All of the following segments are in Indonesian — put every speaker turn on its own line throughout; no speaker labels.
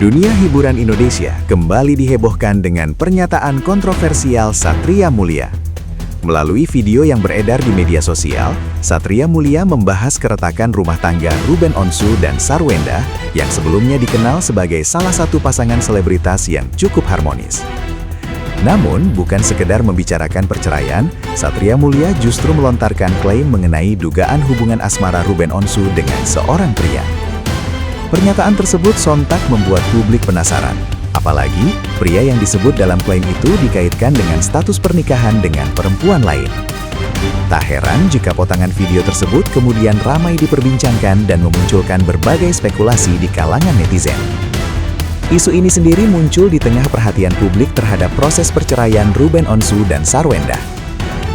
Dunia hiburan Indonesia kembali dihebohkan dengan pernyataan kontroversial Satria Mulia. Melalui video yang beredar di media sosial, Satria Mulia membahas keretakan rumah tangga Ruben Onsu dan Sarwenda yang sebelumnya dikenal sebagai salah satu pasangan selebritas yang cukup harmonis. Namun, bukan sekedar membicarakan perceraian, Satria Mulia justru melontarkan klaim mengenai dugaan hubungan asmara Ruben Onsu dengan seorang pria. Pernyataan tersebut sontak membuat publik penasaran. Apalagi, pria yang disebut dalam klaim itu dikaitkan dengan status pernikahan dengan perempuan lain. Tak heran jika potongan video tersebut kemudian ramai diperbincangkan dan memunculkan berbagai spekulasi di kalangan netizen. Isu ini sendiri muncul di tengah perhatian publik terhadap proses perceraian Ruben Onsu dan Sarwenda.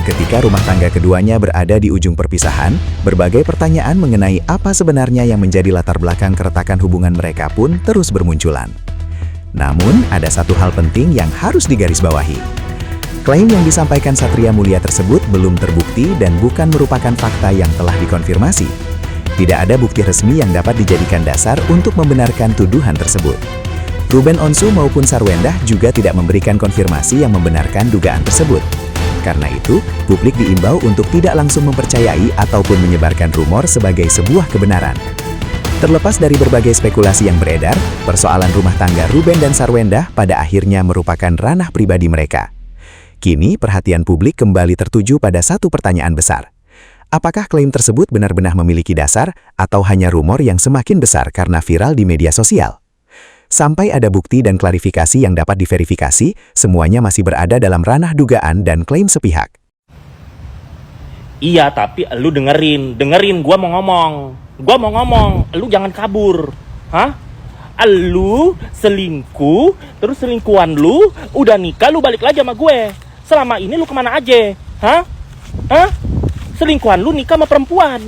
Ketika rumah tangga keduanya berada di ujung perpisahan, berbagai pertanyaan mengenai apa sebenarnya yang menjadi latar belakang keretakan hubungan mereka pun terus bermunculan. Namun, ada satu hal penting yang harus digarisbawahi. Klaim yang disampaikan Satria Mulia tersebut belum terbukti dan bukan merupakan fakta yang telah dikonfirmasi. Tidak ada bukti resmi yang dapat dijadikan dasar untuk membenarkan tuduhan tersebut. Ruben Onsu maupun Sarwenda juga tidak memberikan konfirmasi yang membenarkan dugaan tersebut. Karena itu, publik diimbau untuk tidak langsung mempercayai ataupun menyebarkan rumor sebagai sebuah kebenaran. Terlepas dari berbagai spekulasi yang beredar, persoalan rumah tangga Ruben dan Sarwenda pada akhirnya merupakan ranah pribadi mereka. Kini, perhatian publik kembali tertuju pada satu pertanyaan besar. Apakah klaim tersebut benar-benar memiliki dasar atau hanya rumor yang semakin besar karena viral di media sosial? Sampai ada bukti dan klarifikasi yang dapat diverifikasi, semuanya masih berada dalam ranah dugaan dan klaim sepihak.
Iya, tapi lu dengerin gua mau ngomong, lu jangan kabur. Hah? Lu selingkuh, terus selingkuhan lu udah nikah, lu balik lagi sama gue. Selama ini lu kemana aja? Hah? Selingkuhan lu nikah sama perempuan,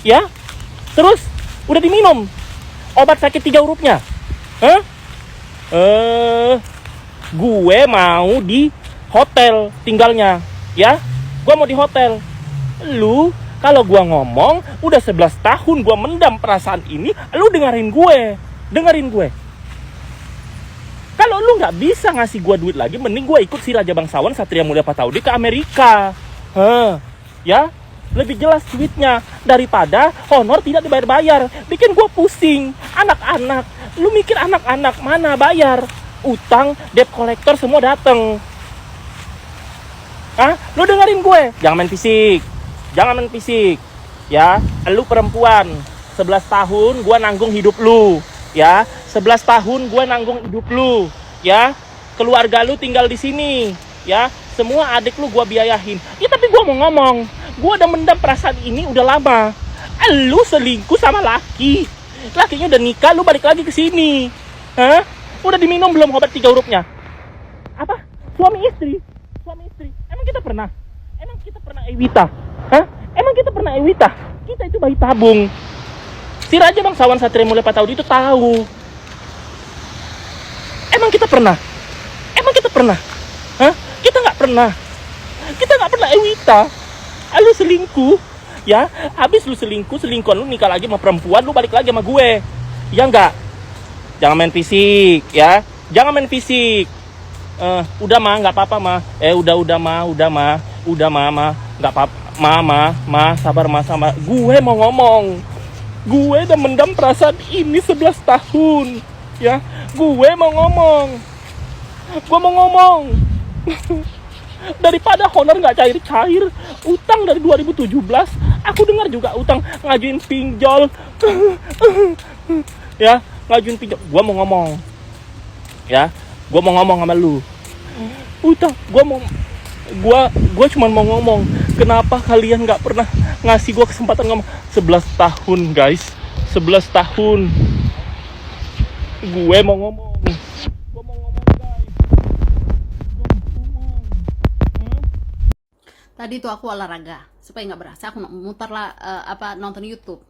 ya? Terus udah diminum obat sakit 3 hurufnya. Gue mau di hotel tinggalnya, ya. Gue mau di hotel. Lu, kalau gue ngomong, udah 11 tahun gue mendam perasaan ini, lu dengerin gue. Kalau lu nggak bisa ngasih gue duit lagi, mending gue ikut si Raja Bangsawan Satria Mulia Pataudi ke Amerika. Ya, lebih jelas duitnya daripada honor tidak dibayar-bayar. Bikin gue pusing. Anak-anak, lu mikir anak-anak mana bayar? Utang, debt collector semua dateng. Lu dengerin gue. Jangan main fisik. Ya, lu perempuan. 11 tahun gue nanggung hidup lu. Ya, 11 tahun gue nanggung hidup lu. Ya, keluarga lu tinggal di sini. Ya, semua adik lu gue biayain. Ya, tapi gue mau ngomong. Gue udah mendam perasaan ini udah lama. Lu selingkuh sama laki. Lakinya udah nikah, lu balik lagi ke sini. Udah diminum belum obat 3 hurufnya? Apa? Suami istri. Emang kita pernah Ewita? Emang kita pernah Ewita? Kita itu bayi tabung. Si Raja Bangsawan Satria Mulia Pataudi itu tahu. Emang kita pernah? Kita nggak pernah Ewita. Lu selingkuh, ya? Habis lu selingkuhan lu nikah lagi sama perempuan, lu balik lagi sama gue. Ya enggak? Jangan main fisik, ya. Udah mah, nggak apa-apa mah. Udah mah, nggak apa-apa. Sabar. Gue mau ngomong. Gue udah mendam perasaan ini 11 tahun, ya. Gue mau ngomong. Daripada honor nggak cair-cair, utang dari 2017, aku dengar juga utang ngajuin pinjol. Ya, ngajuin pinjol. Gua mau ngomong sama lu. Gua cuma mau ngomong. Kenapa kalian nggak pernah ngasih gua kesempatan ngomong? 11 tahun, guys. 11 tahun. Gue mau ngomong.
Tadi tuh aku olahraga supaya nggak berasa, aku mutar lah nonton YouTube.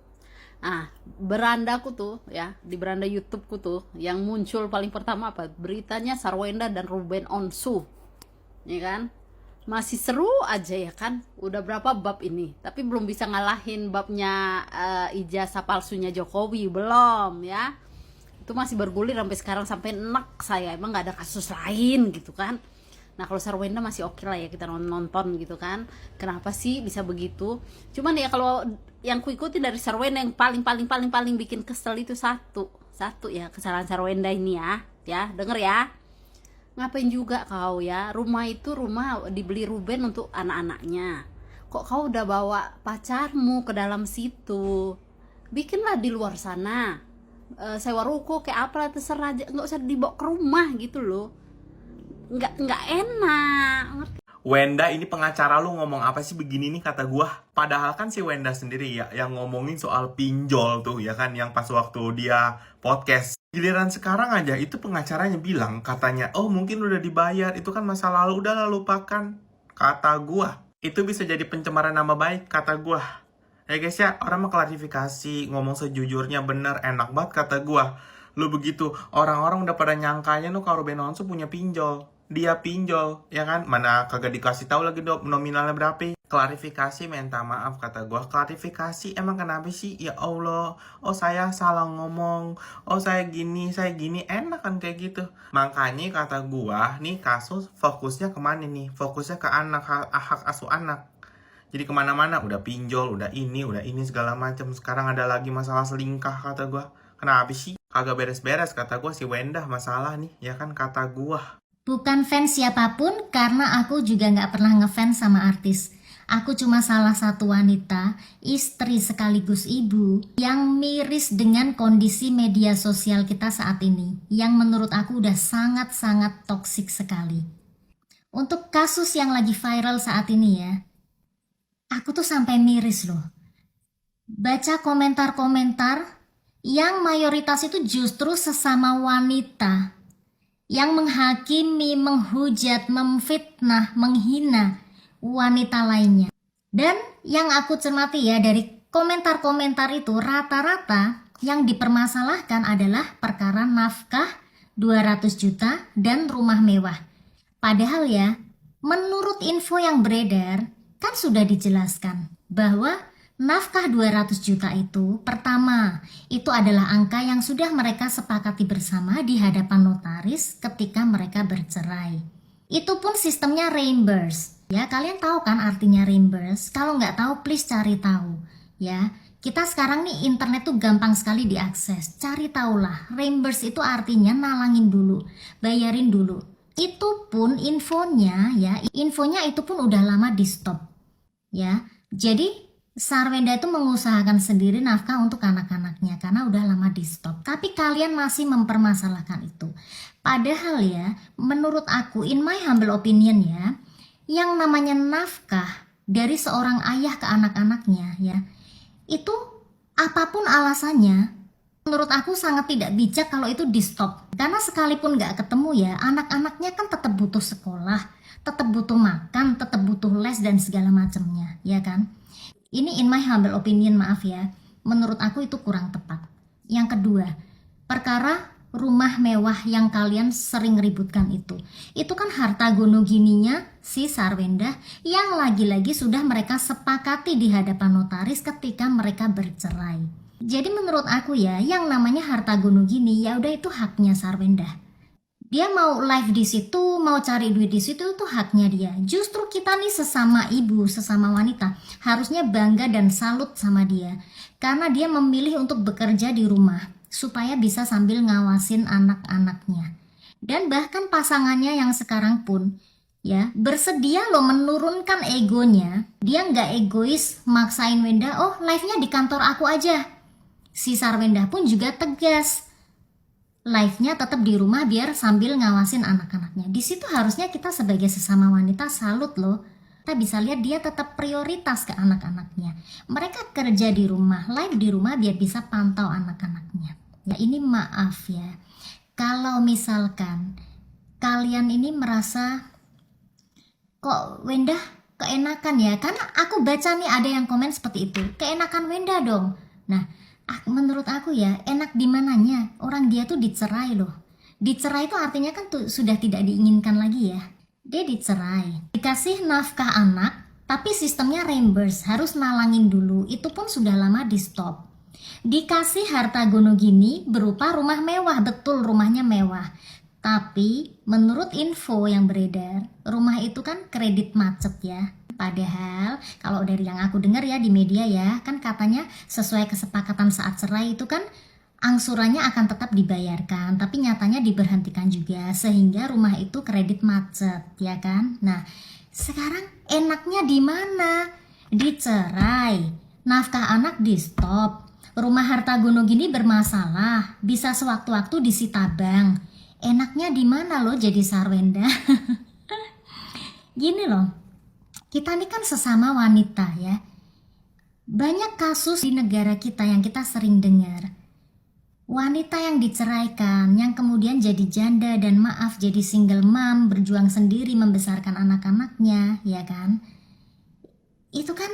Berandaku tuh ya, di beranda YouTubeku tuh yang muncul paling pertama apa? Beritanya Sarwenda dan Ruben Onsu, ya kan? Masih seru aja ya kan? Udah berapa bab ini, tapi belum bisa ngalahin babnya ijazah palsunya Jokowi, belum ya. itu masih bergulir sampai sekarang, sampai enak saya, emang nggak ada kasus lain gitu kan. Nah kalau Sarwenda masih oke lah ya kita nonton gitu kan, kenapa sih bisa begitu. Cuman ya kalau yang kuikuti dari Sarwenda yang paling bikin kesel itu satu ya, kesalahan Sarwenda ini ya denger ya. Ngapain juga kau ya, rumah dibeli Ruben untuk anak-anaknya, kok kau udah bawa pacarmu ke dalam situ? Bikinlah di luar sana, sewa ruko kayak apa terserah aja, nggak usah dibawa ke rumah gitu loh, nggak enak, ngerti?
Wenda, ini pengacara lu ngomong apa sih begini nih kata gua. Padahal kan si Wenda sendiri ya yang ngomongin soal pinjol tuh ya kan, yang pas waktu dia podcast. Giliran sekarang aja itu pengacaranya bilang katanya, oh mungkin udah dibayar, itu kan masa lalu, udah lupakan. Kata gua, itu bisa jadi pencemaran nama baik kata gua. Ya guys ya, orang mau klarifikasi, ngomong sejujurnya bener, enak banget kata gua. Lu begitu, orang-orang udah pada nyangkanya lu kalau Ruben Onsu punya pinjol. Dia pinjol, ya kan? Mana kagak dikasih tahu lagi nominalnya berapa. Klarifikasi, minta maaf kata gua. Klarifikasi, emang kenapa sih? Ya Allah, oh saya salah ngomong, oh saya gini, enak kan kayak gitu. Makanya kata gua, nih kasus fokusnya kemana nih? Fokusnya ke anak, hak asuh anak. Jadi kemana-mana, udah pinjol, udah ini segala macam. Sekarang ada lagi masalah selingkah kata gua. Kenapa sih? Kagak beres-beres kata gua, si Wenda masalah nih, ya kan kata gua.
Bukan fans siapapun, karena aku juga nggak pernah ngefans sama artis. Aku cuma salah satu wanita, istri sekaligus ibu, yang miris dengan kondisi media sosial kita saat ini, yang menurut aku udah sangat-sangat toksik sekali. Untuk kasus yang lagi viral saat ini ya, aku tuh sampai miris loh. Baca komentar-komentar yang mayoritas itu justru sesama wanita, yang menghakimi, menghujat, memfitnah, menghina wanita lainnya. Dan yang aku cermati ya dari komentar-komentar itu, rata-rata yang dipermasalahkan adalah perkara nafkah 200 juta dan rumah mewah. Padahal ya, menurut info yang beredar kan sudah dijelaskan bahwa nafkah 200 juta itu, pertama, itu adalah angka yang sudah mereka sepakati bersama di hadapan notaris ketika mereka bercerai. Itu pun sistemnya reimburse. Ya, kalian tahu kan artinya reimburse? Kalau nggak tahu, please cari tahu. Ya, kita sekarang nih internet tuh gampang sekali diakses. Cari tahulah, reimburse itu artinya nalangin dulu, bayarin dulu. Itu pun infonya itu pun udah lama di stop. Ya, jadi Sarwenda itu mengusahakan sendiri nafkah untuk anak-anaknya karena udah lama di stop. Tapi kalian masih mempermasalahkan itu. Padahal ya, menurut aku, in my humble opinion ya, yang namanya nafkah dari seorang ayah ke anak-anaknya ya, itu apapun alasannya, menurut aku sangat tidak bijak kalau itu di stop. Karena sekalipun nggak ketemu ya, anak-anaknya kan tetap butuh sekolah, tetap butuh makan, tetap butuh les dan segala macamnya, ya kan? Ini in my humble opinion, maaf ya, menurut aku itu kurang tepat. Yang kedua, perkara rumah mewah yang kalian sering ributkan itu kan harta gono gininya si Sarwenda yang lagi-lagi sudah mereka sepakati di hadapan notaris ketika mereka bercerai. Jadi menurut aku ya, yang namanya harta gono gini ya udah itu haknya Sarwenda. Dia mau live di situ, mau cari duit di situ, itu haknya dia. Justru kita nih sesama ibu, sesama wanita, harusnya bangga dan salut sama dia. Karena dia memilih untuk bekerja di rumah, supaya bisa sambil ngawasin anak-anaknya. Dan bahkan pasangannya yang sekarang pun, ya bersedia loh menurunkan egonya. Dia nggak egois maksain Wenda, oh live-nya di kantor aku aja. Si Sarwenda pun juga tegas, live-nya tetap di rumah biar sambil ngawasin anak-anaknya. Di situ harusnya kita sebagai sesama wanita salut loh. Kita bisa lihat dia tetap prioritas ke anak-anaknya. Mereka kerja di rumah, live di rumah biar bisa pantau anak-anaknya. Ya ini maaf ya, kalau misalkan kalian ini merasa kok Wenda keenakan ya, karena aku baca nih ada yang komen seperti itu, keenakan Wenda dong. Nah, menurut aku ya, enak di mananya? Orang dia tuh dicerai loh. Dicerai itu artinya kan tuh sudah tidak diinginkan lagi ya. Dia dicerai, dikasih nafkah anak, tapi sistemnya reimburse, harus nalangin dulu. Itu pun sudah lama di stop. Dikasih harta gono gini berupa rumah mewah, betul rumahnya mewah. Tapi menurut info yang beredar, rumah itu kan kredit macet ya. Padahal kalau dari yang aku dengar ya di media ya, kan katanya sesuai kesepakatan saat cerai itu kan angsurannya akan tetap dibayarkan, tapi nyatanya diberhentikan juga sehingga rumah itu kredit macet, ya kan? Nah, sekarang enaknya di mana? Dicerai, nafkah anak di stop, rumah harta gono gini bermasalah, bisa sewaktu-waktu disita bank. Enaknya di mana lo jadi Sarwenda? Gini loh, kita ini kan sesama wanita ya. Banyak kasus di negara kita yang kita sering dengar. Wanita yang diceraikan, yang kemudian jadi janda dan maaf jadi single mom, berjuang sendiri membesarkan anak-anaknya, ya kan? Itu kan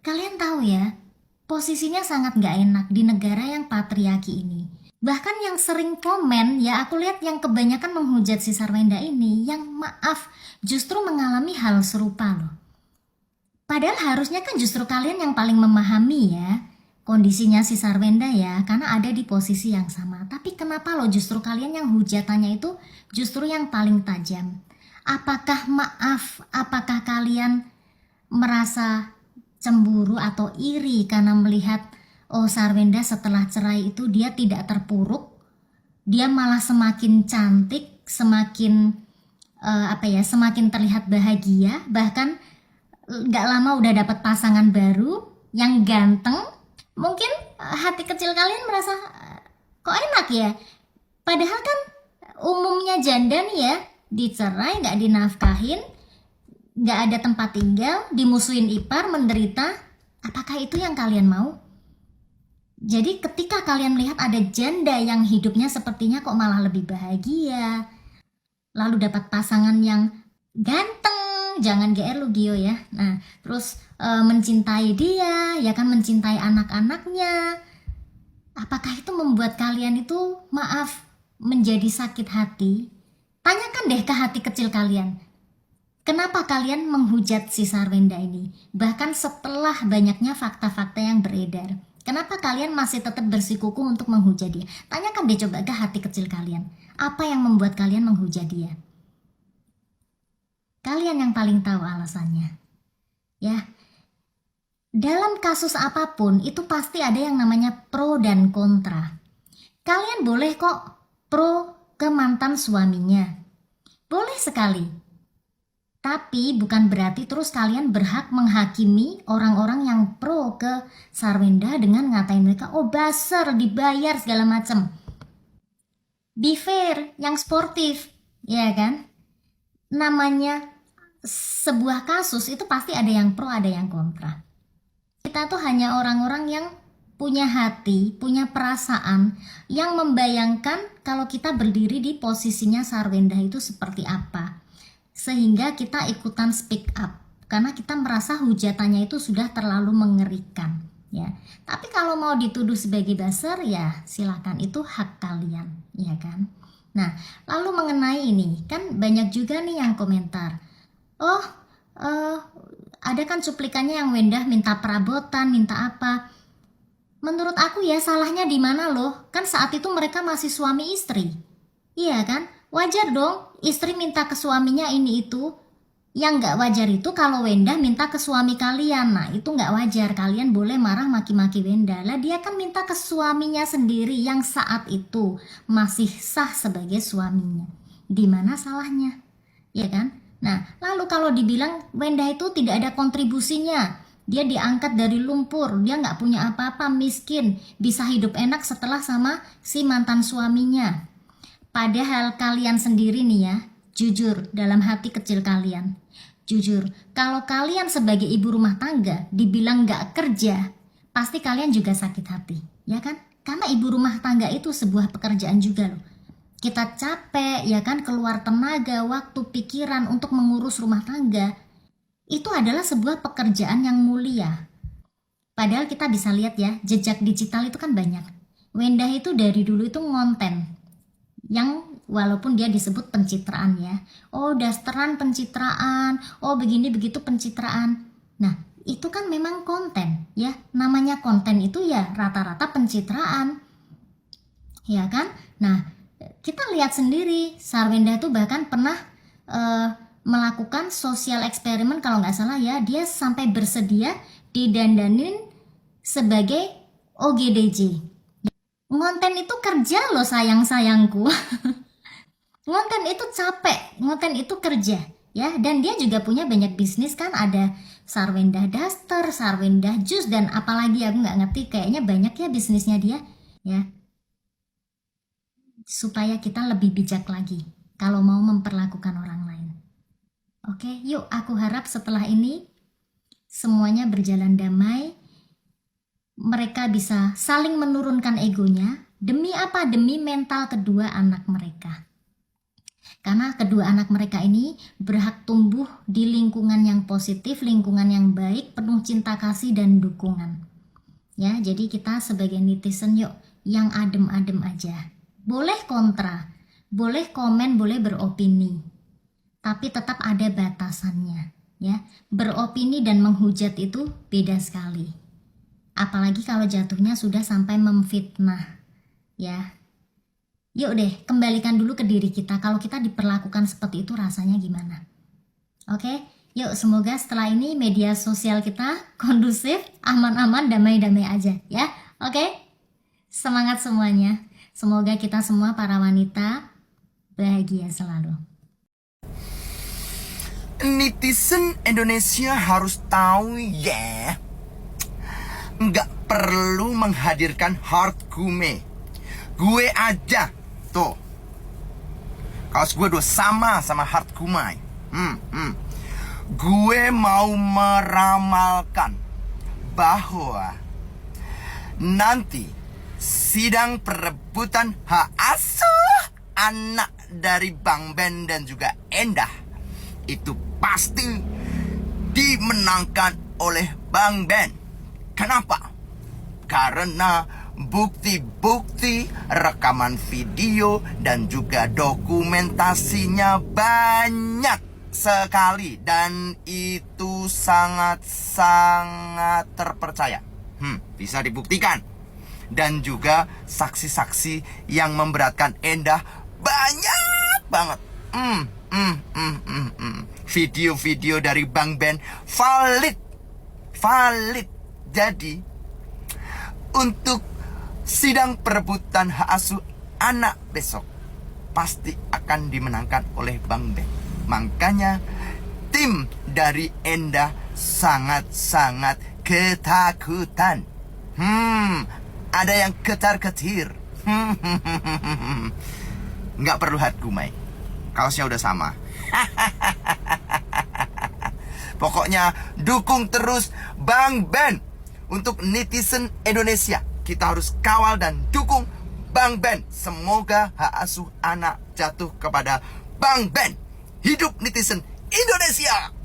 kalian tahu ya, posisinya sangat gak enak di negara yang patriarki ini. Bahkan yang sering komen, ya aku lihat yang kebanyakan menghujat si Sarwenda ini, yang maaf justru mengalami hal serupa loh. Padahal harusnya kan justru kalian yang paling memahami ya kondisinya si Sarwenda ya, karena ada di posisi yang sama. Tapi kenapa loh justru kalian yang hujatannya itu justru yang paling tajam? Apakah maaf, apakah kalian merasa cemburu atau iri karena melihat oh Sarwenda setelah cerai itu dia tidak terpuruk, dia malah semakin cantik, semakin semakin terlihat bahagia, bahkan gak lama udah dapat pasangan baru yang ganteng. Mungkin hati kecil kalian merasa kok enak ya, padahal kan umumnya janda nih ya, dicerai gak dinafkahin, gak ada tempat tinggal, dimusuhin ipar, menderita. Apakah itu yang kalian mau? Jadi ketika kalian melihat ada janda yang hidupnya sepertinya kok malah lebih bahagia, lalu dapat pasangan yang ganteng, jangan GR lu Gio ya, nah terus mencintai dia, ya kan, mencintai anak-anaknya, apakah itu membuat kalian itu maaf menjadi sakit hati? Tanyakan deh ke hati kecil kalian, kenapa kalian menghujat si Sarwenda ini? Bahkan setelah banyaknya fakta-fakta yang beredar, kenapa kalian masih tetap bersikukuh untuk menghujat dia? Tanyakan deh coba ke hati kecil kalian, apa yang membuat kalian menghujat dia? Kalian yang paling tahu alasannya. Ya, dalam kasus apapun itu pasti ada yang namanya pro dan kontra. Kalian boleh kok pro ke mantan suaminya, boleh sekali. Tapi bukan berarti terus kalian berhak menghakimi orang-orang yang pro ke Sarwenda dengan ngatain mereka, oh baser, dibayar segala macam. Be fair, yang sportif, ya kan? Namanya sebuah kasus itu pasti ada yang pro, ada yang kontra. Kita tuh hanya orang-orang yang punya hati, punya perasaan, yang membayangkan kalau kita berdiri di posisinya Sarwenda itu seperti apa. Sehingga kita ikutan speak up karena kita merasa hujatannya itu sudah terlalu mengerikan ya. Tapi kalau mau dituduh sebagai baser ya silakan, itu hak kalian, ya kan. Nah, lalu mengenai ini kan banyak juga nih yang komentar, ada kan cuplikannya yang Wenda minta perabotan, minta apa. Menurut aku ya salahnya di mana loh? Kan saat itu mereka masih suami istri, iya kan? Wajar dong istri minta ke suaminya ini itu. Yang gak wajar itu kalau Wenda minta ke suami kalian. Nah itu gak wajar, kalian boleh marah maki-maki Wenda. Lah dia kan minta ke suaminya sendiri yang saat itu masih sah sebagai suaminya. Di mana salahnya? Ya kan? Nah lalu kalau dibilang Wenda itu tidak ada kontribusinya, dia diangkat dari lumpur, dia gak punya apa-apa, miskin, bisa hidup enak setelah sama si mantan suaminya. Padahal kalian sendiri nih ya, jujur dalam hati kecil kalian, jujur, kalau kalian sebagai ibu rumah tangga dibilang gak kerja, pasti kalian juga sakit hati, ya kan? Karena ibu rumah tangga itu sebuah pekerjaan juga loh. Kita capek, ya kan, keluar tenaga, waktu, pikiran untuk mengurus rumah tangga. Itu adalah sebuah pekerjaan yang mulia. Padahal kita bisa lihat ya, jejak digital itu kan banyak. Wenda itu dari dulu itu ngonten yang walaupun dia disebut pencitraan ya, oh dasteran pencitraan, oh begini begitu pencitraan. Nah itu kan memang konten ya. Namanya konten itu ya rata-rata pencitraan, ya kan? Nah, kita lihat sendiri Sarwenda itu bahkan pernah melakukan sosial eksperimen kalau nggak salah ya. Dia sampai bersedia didandanin sebagai OGDJ. Ngonten itu kerja loh sayang-sayangku. Ngonten itu capek, ngonten itu kerja ya. Dan dia juga punya banyak bisnis kan, ada Sarwenda Duster, Sarwenda Jus, dan apalagi aku nggak ngerti, kayaknya banyak ya bisnisnya dia ya. Supaya kita lebih bijak lagi kalau mau memperlakukan orang lain. Oke, yuk, aku harap setelah ini semuanya berjalan damai. Mereka bisa saling menurunkan egonya. Demi apa? Demi mental kedua anak mereka. Karena kedua anak mereka ini berhak tumbuh di lingkungan yang positif, lingkungan yang baik, penuh cinta kasih dan dukungan. Ya, jadi kita sebagai netizen yuk yang adem-adem aja. Boleh kontra, boleh komen, boleh beropini. Tapi tetap ada batasannya, ya. Beropini dan menghujat itu beda sekali. Apalagi kalau jatuhnya sudah sampai memfitnah, ya. Yuk deh, kembalikan dulu ke diri kita. Kalau kita diperlakukan seperti itu rasanya gimana? Oke, yuk, semoga setelah ini media sosial kita kondusif, aman-aman, damai-damai aja ya. Oke, semangat semuanya. Semoga kita semua para wanita bahagia selalu.
Netizen Indonesia harus tahu ya, nggak perlu menghadirkan hard gume. Gue aja tuh, kaos gue udah sama hard gumai. Gue mau meramalkan bahwa nanti sidang perebutan hak asuh anak dari Bang Ben dan juga Endah itu pasti dimenangkan oleh Bang Ben. Kenapa? Karena bukti-bukti rekaman video dan juga dokumentasinya banyak sekali, dan itu sangat-sangat terpercaya. Bisa dibuktikan. Dan juga saksi-saksi yang memberatkan Endah banyak banget. Video-video dari Bang Ben valid. Jadi untuk sidang perebutan hak asuh anak besok pasti akan dimenangkan oleh Bang Ben. Makanya tim dari Endah sangat-sangat ketakutan. Ada yang ketar-ketir. Nggak perlu hard gumai. Kaosnya udah sama. Pokoknya dukung terus Bang Ben. Untuk netizen Indonesia, kita harus kawal dan dukung Bang Ben. Semoga hak asuh anak jatuh kepada Bang Ben. Hidup netizen Indonesia.